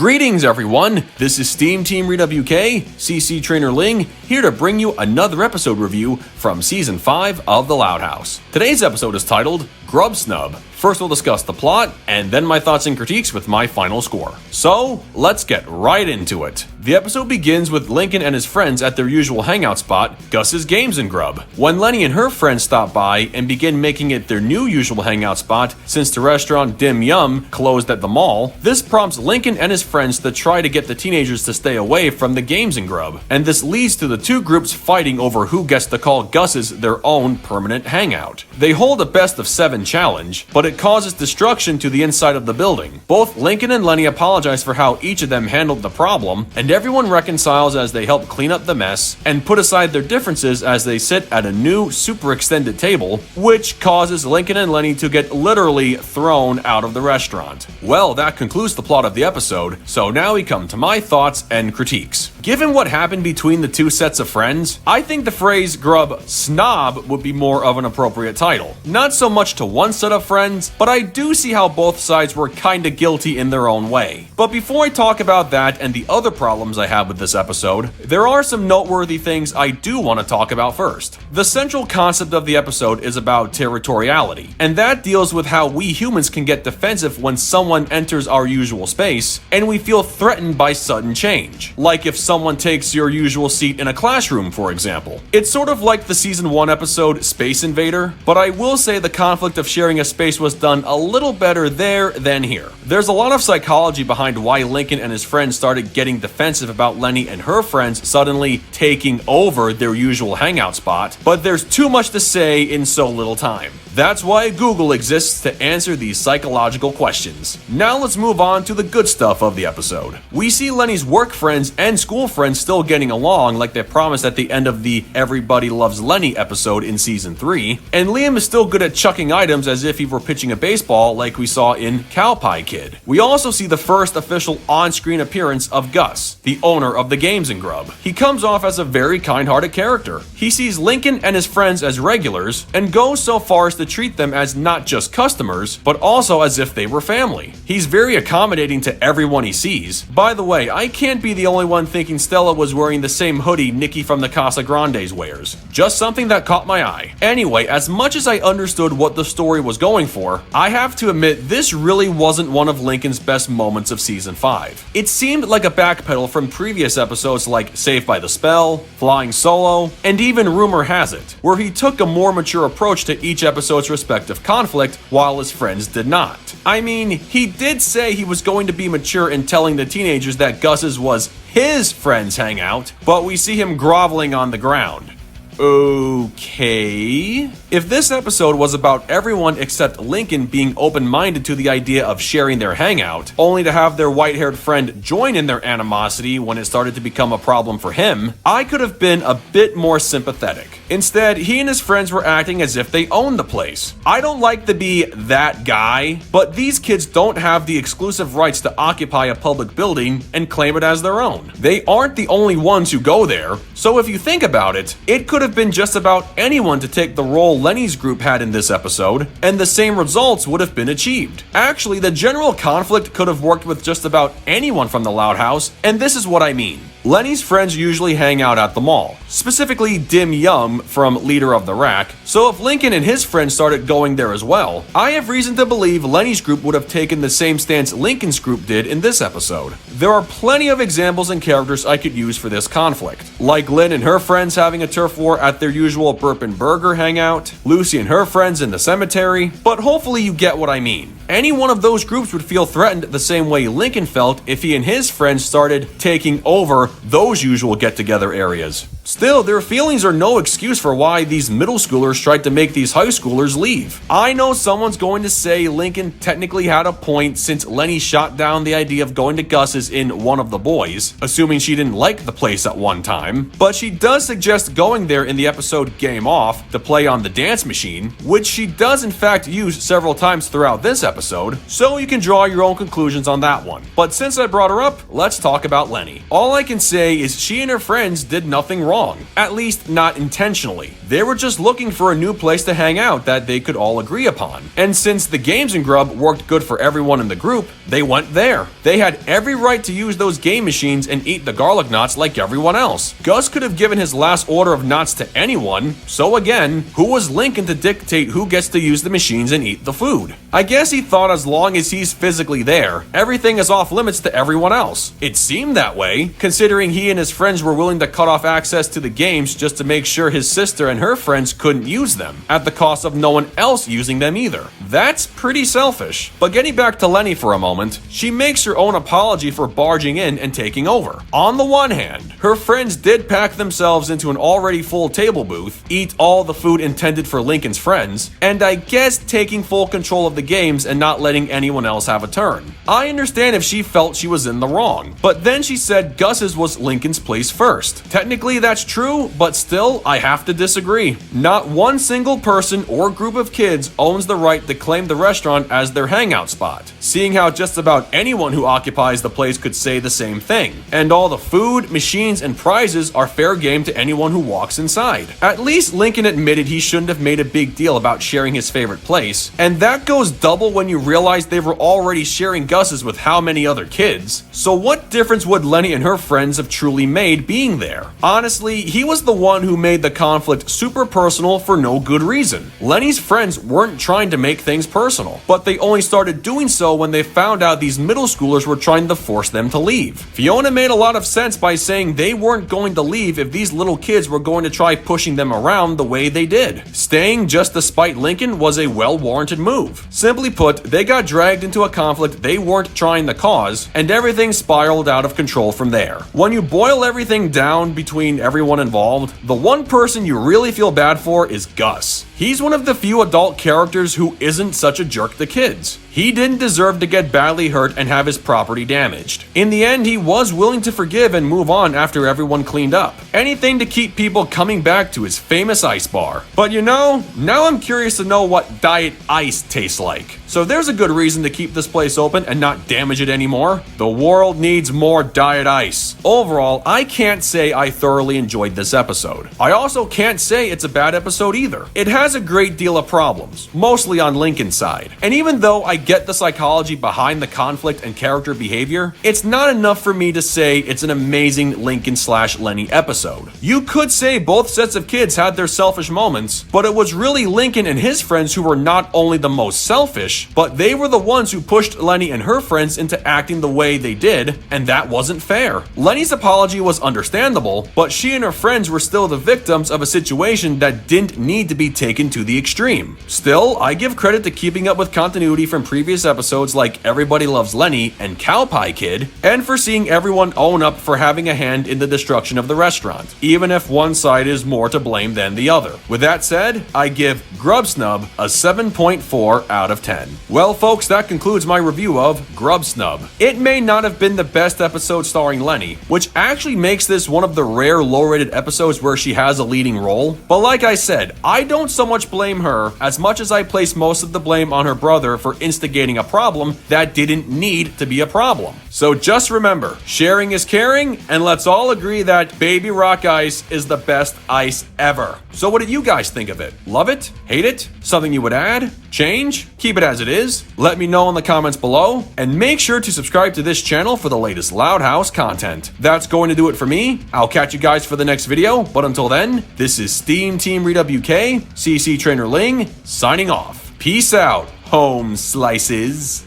Greetings everyone, this is SteamTeamRedubUK, CC Trainor-Ling, here to bring you another episode review from Season 5 of The Loud House. Today's episode is titled Grub Snub. First we'll discuss the plot, and then my thoughts and critiques with my final score. So, let's get right into it. The episode begins with Lincoln and his friends at their usual hangout spot, Gus's Games and Grub. When Leni and her friends stop by and begin making it their new usual hangout spot since the restaurant Dim Yum closed at the mall, this prompts Lincoln and his friends to try to get the teenagers to stay away from the Games and Grub. And this leads to the two groups fighting over who gets to call Gus's their own permanent hangout. They hold a best of 7 challenge, but it causes destruction to the inside of the building. Both Lincoln and Leni apologize for how each of them handled the problem, and everyone reconciles as they help clean up the mess and put aside their differences as they sit at a new super extended table, which causes Lincoln and Leni to get literally thrown out of the restaurant. Well, that concludes the plot of the episode, so now we come to my thoughts and critiques. Given what happened between the two sets of friends, I think the phrase Grub Snub would be more of an appropriate title. Not so much to one set of friends, but I do see how both sides were kinda guilty in their own way. But before I talk about that and the other problems I have with this episode, there are some noteworthy things I do want to talk about first. The central concept of the episode is about territoriality, and that deals with how we humans can get defensive when someone enters our usual space, and we feel threatened by sudden change. Like if someone takes your usual seat in a classroom, for example. It's sort of like the Season 1 episode Space Invader, but I will say the conflict of sharing a space was done a little better there than here. There's a lot of psychology behind why Lincoln and his friends started getting defensive about Leni and her friends suddenly taking over their usual hangout spot, but there's too much to say in so little time. That's why Google exists to answer these psychological questions. Now let's move on to the good stuff of the episode. We see Leni's work friends and school friends still getting along like they promised at the end of the Everybody Loves Leni episode in Season 3, and Liam is still good at chucking items as if he were pitching a baseball like we saw in Cow Pie Kid. We also see the first official on-screen appearance of Gus, the owner of the Games and Grub. He comes off as a very kind-hearted character. He sees Lincoln and his friends as regulars, and goes so far as to treat them as not just customers, but also as if they were family. He's very accommodating to everyone he sees. By the way, I can't be the only one thinking Stella was wearing the same hoodie Nikki from the Casa Grandes wears. Just something that caught my eye. Anyway, as much as I understood what the story was going for, I have to admit this really wasn't one of Lincoln's best moments of Season 5. It seemed like a backpedal from previous episodes like Saved by the Spell, Flying Solo, and even Rumor Has It, where he took a more mature approach to each episode's respective conflict while his friends did not. I mean, he did say he was going to be mature in telling the teenagers that Gus's was his friend's hangout, but we see him groveling on the ground. Okay. If this episode was about everyone except Lincoln being open-minded to the idea of sharing their hangout, only to have their white-haired friend join in their animosity when it started to become a problem for him, I could have been a bit more sympathetic. Instead, he and his friends were acting as if they owned the place. I don't like to be that guy, but these kids don't have the exclusive rights to occupy a public building and claim it as their own. They aren't the only ones who go there, so if you think about it, it could have been just about anyone to take the role Leni's group had in this episode, and the same results would have been achieved. Actually, the general conflict could have worked with just about anyone from the Loud House, and this is what I mean. Leni's friends usually hang out at the mall, specifically Dim Yum from Leader of the Rack, so if Lincoln and his friends started going there as well, I have reason to believe Leni's group would have taken the same stance Lincoln's group did in this episode. There are plenty of examples and characters I could use for this conflict, like Lynn and her friends having a turf war at their usual Burp and Burger hangout, Lucy and her friends in the cemetery, but hopefully you get what I mean. Any one of those groups would feel threatened the same way Lincoln felt if he and his friends started taking over those usual get-together areas. Still, their feelings are no excuse for why these middle schoolers tried to make these high schoolers leave. I know someone's going to say Lincoln technically had a point since Leni shot down the idea of going to Gus's in One of the Boys, assuming she didn't like the place at one time, but she does suggest going there in the episode Game Off to play on the dance machine, which she does in fact use several times throughout this episode, so you can draw your own conclusions on that one. But since I brought her up, let's talk about Leni. All I can say is she and her friends did nothing wrong, at least not intentionally. They were just looking for a new place to hang out that they could all agree upon. And since the games in Grub worked good for everyone in the group, they went there. They had every right to use those game machines and eat the garlic knots like everyone else. Gus could have given his last order of knots to anyone, so again, who was Lincoln to dictate who gets to use the machines and eat the food? I guess he thought as long as he's physically there, everything is off limits to everyone else. It seemed that way, considering he and his friends were willing to cut off access to the games just to make sure his sister and her friends couldn't use them, at the cost of no one else using them either. That's pretty selfish. But getting back to Leni for a moment, she makes her own apology for barging in and taking over. On the one hand, her friends did pack themselves into an already full table booth, eat all the food intended for Lincoln's friends, and I guess taking full control of the games and not letting anyone else have a turn. I understand if she felt she was in the wrong, but then she said Gus's was Lincoln's place first. Technically that's true, but still, I have to disagree. Not one single person or group of kids owns the right to claim the restaurant as their hangout spot, seeing how just about anyone who occupies the place could say the same thing. And all the food, machines, and prizes are fair game to anyone who walks inside. At least Lincoln admitted he shouldn't have made a big deal about sharing his favorite place, and that goes double when you realize they were already sharing Gus's with how many other kids. So what difference would Leni and her friends have truly made being there? Honestly, he was the one who made the conflict super personal for no good reason. Leni's friends weren't trying to make things personal, but they only started doing so when they found out these middle schoolers were trying to force them to leave. Fiona made a lot of sense by saying they weren't going to leave if these little kids were going to try pushing them around the way they did. Staying just to spite Lincoln was a well-warranted move. Simply put, they got dragged into a conflict they weren't trying to cause, and everything spiraled out of control from there. When you boil everything down between everyone involved, the one person you really feel bad for is Gus. He's one of the few adult characters who isn't such a jerk to kids. He didn't deserve to get badly hurt and have his property damaged. In the end, he was willing to forgive and move on after everyone cleaned up. Anything to keep people coming back to his famous ice bar. But you know, now I'm curious to know what Diet Ice tastes like. So there's a good reason to keep this place open and not damage it anymore. The world needs more Diet Ice. Overall, I can't say I thoroughly enjoyed this episode. I also can't say it's a bad episode either. It has a great deal of problems, mostly on Lincoln's side. And even though I get the psychology behind the conflict and character behavior, it's not enough for me to say it's an amazing Lincoln/Leni episode. You could say both sets of kids had their selfish moments, but it was really Lincoln and his friends who were not only the most selfish, but they were the ones who pushed Leni and her friends into acting the way they did, and that wasn't fair. Leni's apology was understandable, but she and her friends were still the victims of a situation that didn't need to be taken to the extreme. Still, I give credit to keeping up with continuity from previous episodes like Everybody Loves Leni and Cow Pie Kid, and for seeing everyone own up for having a hand in the destruction of the restaurant, even if one side is more to blame than the other. With that said, I give Grub Snub a 7.4 out of 10. Well folks, that concludes my review of Grub Snub. It may not have been the best episode starring Leni, which actually makes this one of the rare low-rated episodes where she has a leading role, but like I said, I don't so much blame her as much as I place most of the blame on her brother for instigating a problem that didn't need to be a problem. So just remember, sharing is caring, and let's all agree that Baby Rock Ice is the best ice ever. So what do you guys think of it? Love it? Hate it? Something you would add? Change? Keep it as it is? Let me know in the comments below, and make sure to subscribe to this channel for the latest Loud House content. That's going to do it for me. I'll catch you guys for the next video, but until then, this is SteamTeamRedubUK, CC Trainor-Ling, signing off. Peace out, home slices.